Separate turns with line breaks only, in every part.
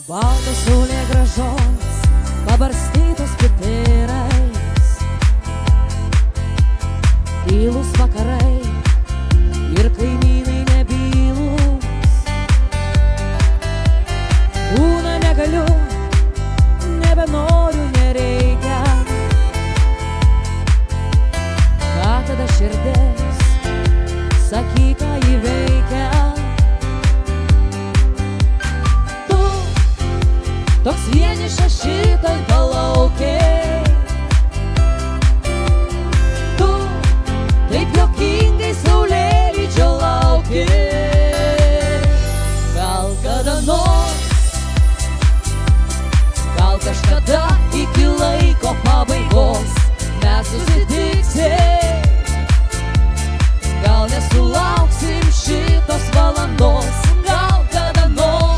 Baltos saulėgrąžos, pabarstytos pipirais, tylūs vakarai ir kaimynai nebylūs. Kūną negaliu, nebenoriu, nereikia. Ką tada širdis, sakyk, ką ji veikia. Toks vienišas šitoj palaukėj, tu taip juokingai saulėlydžio lauki. Gal kada nors, gal kažkada iki laiko pabaigos mes susitiksim. Gal nesulauksim šitos valandos, gal kada nors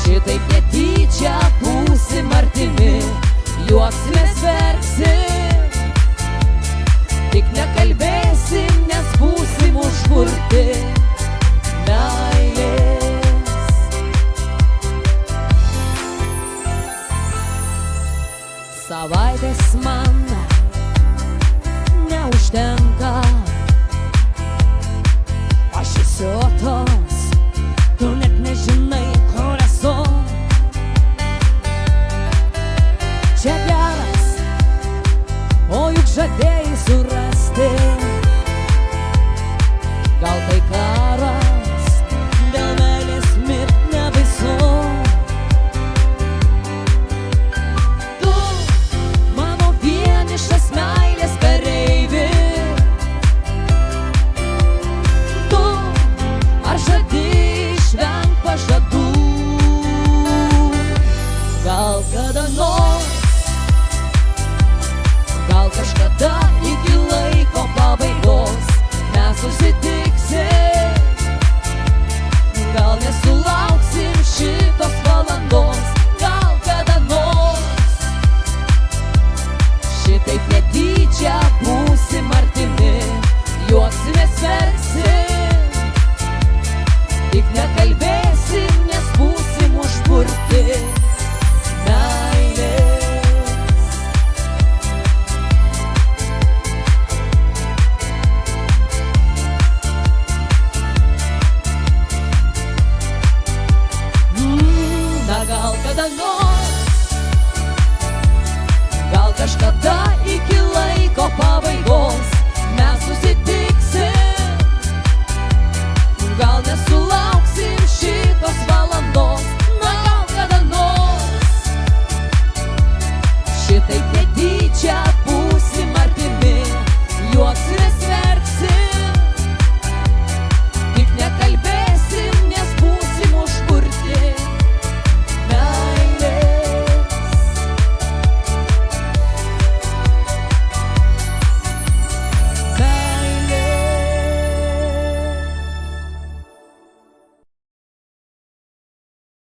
šitaip netyčia būsim artimi, juoksimės, verksim, tik nekalbėsim, nes būsim užkurti meilės. Savaitės man neužtenka, aš įsiotos, tu net nežinai, kur esu. Čia geras, o juk žadėjai surasti. Gal tai karas, dėl meilės mirt nebaisu. Tu, mano vienišas meilės kareivi, tu, ar žadi išvengt pažadų? Gal kada nors, gal kažkada iki laiko pabaigos mes susitiksim. Gal nesulauksim šitos valandos, gal kada nors šitaip netyčia būsim artimi, juoksimės, verksim, tik nekalbėsim, nes būsim užburti meilės. Na gal kada nors